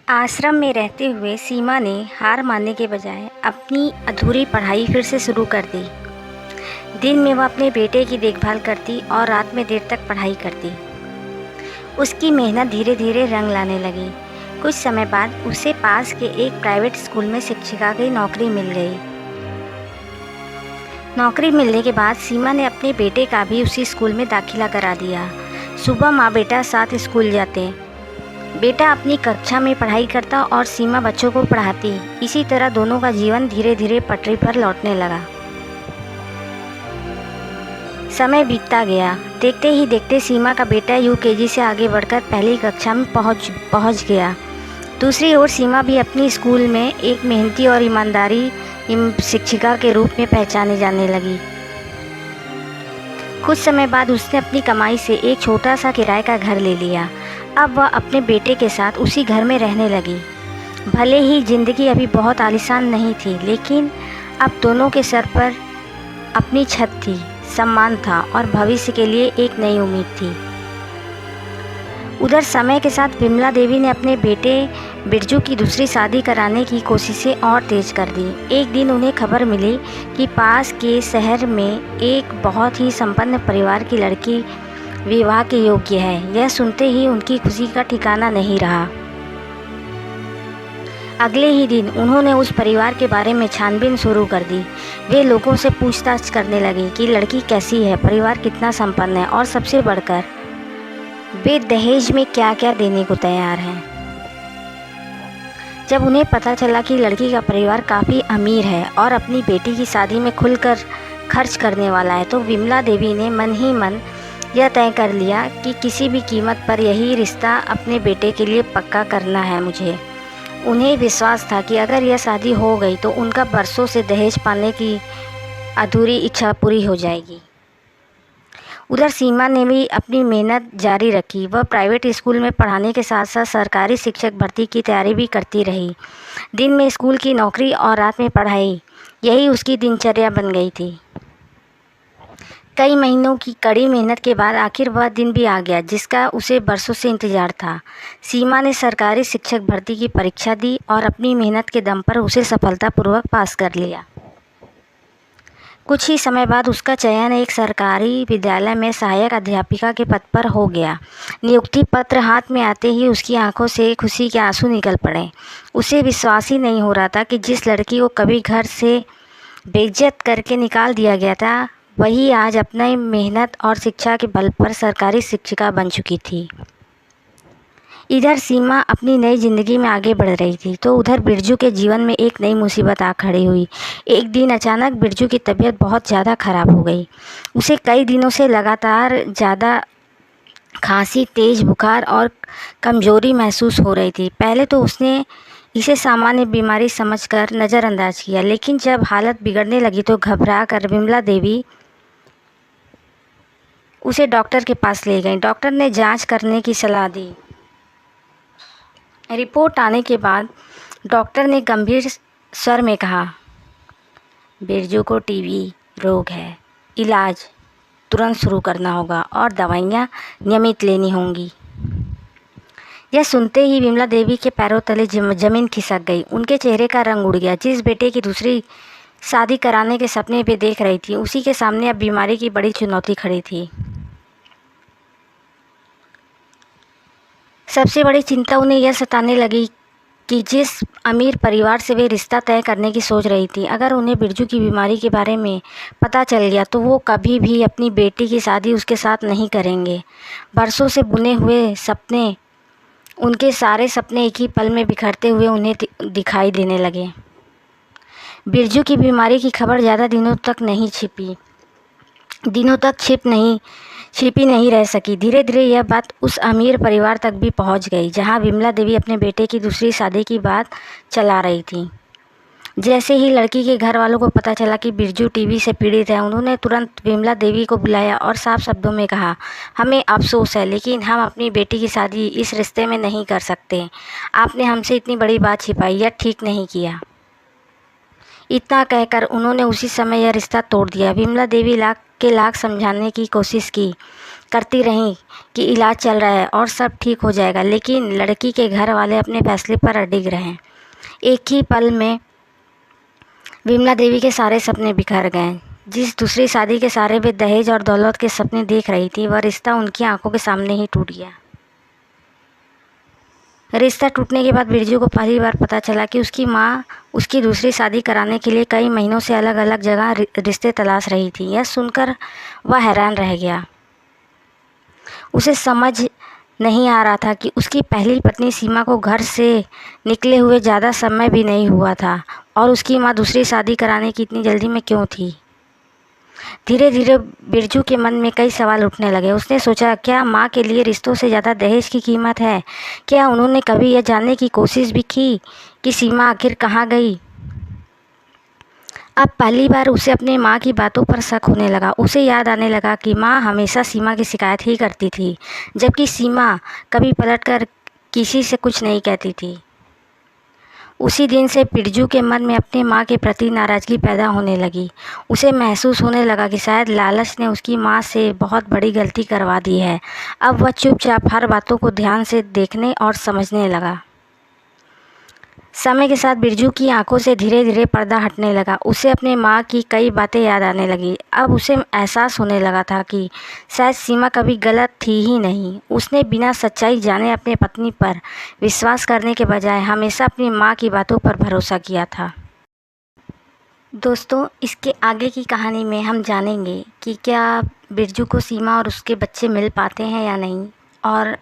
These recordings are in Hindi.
आश्रम में रहते हुए सीमा ने हार मानने के बजाय अपनी अधूरी पढ़ाई फिर से शुरू कर दी। दिन में वह अपने बेटे की देखभाल करती और रात में देर तक पढ़ाई करती। उसकी मेहनत धीरे धीरे रंग लाने लगी। कुछ समय बाद उसे पास के एक प्राइवेट स्कूल में शिक्षिका की नौकरी मिल गई। नौकरी मिलने के बाद सीमा ने अपने बेटे का भी उसी स्कूल में दाखिला करा दिया। सुबह माँ बेटा साथ स्कूल जाते। बेटा अपनी कक्षा में पढ़ाई करता और सीमा बच्चों को पढ़ाती। इसी तरह दोनों का जीवन धीरे धीरे पटरी पर लौटने लगा। समय बीतता गया। देखते ही देखते सीमा का बेटा यूकेजी से आगे बढ़कर पहली कक्षा में पहुंच गया। दूसरी ओर सीमा भी अपनी स्कूल में एक मेहनती और ईमानदारी शिक्षिका के रूप में पहचाने जाने लगी। कुछ समय बाद उसने अपनी कमाई से एक छोटा सा किराए का घर ले लिया। अब वह अपने बेटे के साथ उसी घर में रहने लगी। भले ही ज़िंदगी अभी बहुत आलीशान नहीं थी, लेकिन अब दोनों के सर पर अपनी छत थी, सम्मान था और भविष्य के लिए एक नई उम्मीद थी। उधर समय के साथ विमला देवी ने अपने बेटे बिरजू की दूसरी शादी कराने की कोशिशें और तेज कर दी। एक दिन उन्हें खबर मिली कि पास के शहर में एक बहुत ही संपन्न परिवार की लड़की विवाह के योग्य है। यह सुनते ही उनकी खुशी का ठिकाना नहीं रहा। अगले ही दिन उन्होंने उस परिवार के बारे में छानबीन शुरू कर दी। वे लोगों से पूछताछ करने लगे कि लड़की कैसी है, परिवार कितना संपन्न है और सबसे बढ़कर वे दहेज में क्या क्या देने को तैयार हैं। जब उन्हें पता चला कि लड़की का परिवार काफ़ी अमीर है और अपनी बेटी की शादी में खुलकर खर्च करने वाला है, तो विमला देवी ने मन ही मन यह तय कर लिया कि किसी भी कीमत पर यही रिश्ता अपने बेटे के लिए पक्का करना है मुझे। उन्हें विश्वास था कि अगर यह शादी हो गई तो उनका बरसों से दहेज पाने की अधूरी इच्छा पूरी हो जाएगी। उधर सीमा ने भी अपनी मेहनत जारी रखी। वह प्राइवेट स्कूल में पढ़ाने के साथ साथ सरकारी शिक्षक भर्ती की तैयारी भी करती रही। दिन में स्कूल की नौकरी और रात में पढ़ाई, यही उसकी दिनचर्या बन गई थी। कई महीनों की कड़ी मेहनत के बाद आखिर वह दिन भी आ गया जिसका उसे बरसों से इंतज़ार था। सीमा ने सरकारी शिक्षक भर्ती की परीक्षा दी और अपनी मेहनत के दम पर उसे सफलतापूर्वक पास कर लिया। कुछ ही समय बाद उसका चयन एक सरकारी विद्यालय में सहायक अध्यापिका के पद पर हो गया। नियुक्ति पत्र हाथ में आते ही उसकी आंखों से खुशी के आंसू निकल पड़े। उसे विश्वास ही नहीं हो रहा था कि जिस लड़की को कभी घर से बेइज्जत करके निकाल दिया गया था, वही आज अपनी मेहनत और शिक्षा के बल पर सरकारी शिक्षिका बन चुकी थी। इधर सीमा अपनी नई ज़िंदगी में आगे बढ़ रही थी, तो उधर बिरजू के जीवन में एक नई मुसीबत आ खड़ी हुई। एक दिन अचानक बिरजू की तबीयत बहुत ज़्यादा ख़राब हो गई। उसे कई दिनों से लगातार ज़्यादा खांसी, तेज़ बुखार और कमज़ोरी महसूस हो रही थी। पहले तो उसने इसे सामान्य बीमारी समझकर नज़रअंदाज किया, लेकिन जब हालत बिगड़ने लगी तो घबरा कर विमला देवी उसे डॉक्टर के पास ले गई। डॉक्टर ने जांच करने की सलाह दी। रिपोर्ट आने के बाद डॉक्टर ने गंभीर स्वर में कहा, बिरजू को टीबी रोग है, इलाज तुरंत शुरू करना होगा और दवाइयाँ नियमित लेनी होंगी। यह सुनते ही विमला देवी के पैरों तले ज़मीन खिसक गई। उनके चेहरे का रंग उड़ गया। जिस बेटे की दूसरी शादी कराने के सपने वे देख रही थी, उसी के सामने अब बीमारी की बड़ी चुनौती खड़ी थी। सबसे बड़ी चिंता उन्हें यह सताने लगी कि जिस अमीर परिवार से वे रिश्ता तय करने की सोच रही थी, अगर उन्हें बिरजू की बीमारी के बारे में पता चल गया तो वो कभी भी अपनी बेटी की शादी उसके साथ नहीं करेंगे। बरसों से बुने हुए सपने, उनके सारे सपने एक ही पल में बिखरते हुए उन्हें दिखाई देने लगे। बिरजू की बीमारी की खबर ज़्यादा दिनों तक छिपी नहीं रह सकी। धीरे धीरे यह बात उस अमीर परिवार तक भी पहुंच गई जहां विमला देवी अपने बेटे की दूसरी शादी की बात चला रही थी। जैसे ही लड़की के घर वालों को पता चला कि बिरजू टीबी से पीड़ित है, उन्होंने तुरंत विमला देवी को बुलाया और साफ शब्दों में कहा, हमें अफसोस है, लेकिन हम अपनी बेटी की शादी इस रिश्ते में नहीं कर सकते। आपने हमसे इतनी बड़ी बात छिपाई, यह ठीक नहीं किया। इतना कहकर उन्होंने उसी समय यह रिश्ता तोड़ दिया। विमला देवी लाख समझाने की कोशिश की करती रहीं कि इलाज चल रहा है और सब ठीक हो जाएगा, लेकिन लड़की के घर वाले अपने फैसले पर अडिग रहे। एक ही पल में विमला देवी के सारे सपने बिखर गए। जिस दूसरी शादी के सारे वे दहेज और दौलत के सपने देख रही थी, वह रिश्ता उनकी आंखों के सामने ही टूट गया। रिश्ता टूटने के बाद बिरजू को पहली बार पता चला कि उसकी माँ उसकी दूसरी शादी कराने के लिए कई महीनों से अलग अलग जगह रिश्ते तलाश रही थी। यह सुनकर वह हैरान रह गया। उसे समझ नहीं आ रहा था कि उसकी पहली पत्नी सीमा को घर से निकले हुए ज़्यादा समय भी नहीं हुआ था और उसकी माँ दूसरी शादी कराने की इतनी जल्दी में क्यों थी। धीरे धीरे बिरजू के मन में कई सवाल उठने लगे। उसने सोचा, क्या माँ के लिए रिश्तों से ज़्यादा दहेज की कीमत है? क्या उन्होंने कभी यह जानने की कोशिश भी की कि सीमा आखिर कहाँ गई? अब पहली बार उसे अपनी माँ की बातों पर शक होने लगा। उसे याद आने लगा कि माँ हमेशा सीमा की शिकायत ही करती थी, जबकि सीमा कभी पलटकर किसी से कुछ नहीं कहती थी। उसी दिन से बिरजू के मन में अपनी माँ के प्रति नाराज़गी पैदा होने लगी। उसे महसूस होने लगा कि शायद लालच ने उसकी माँ से बहुत बड़ी गलती करवा दी है। अब वह चुपचाप हर बातों को ध्यान से देखने और समझने लगा। समय के साथ बिरजू की आंखों से धीरे धीरे पर्दा हटने लगा। उसे अपनी माँ की कई बातें याद आने लगी। अब उसे एहसास होने लगा था कि शायद सीमा कभी गलत थी ही नहीं। उसने बिना सच्चाई जाने अपनी पत्नी पर विश्वास करने के बजाय हमेशा अपनी माँ की बातों पर भरोसा किया था। दोस्तों, इसके आगे की कहानी में हम जानेंगे कि क्या बिरजू को सीमा और उसके बच्चे मिल पाते हैं या नहीं, और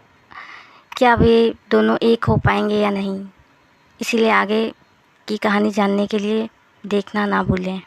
क्या वे दोनों एक हो पाएंगे या नहीं। इसीलिए आगे की कहानी जानने के लिए देखना ना भूलें।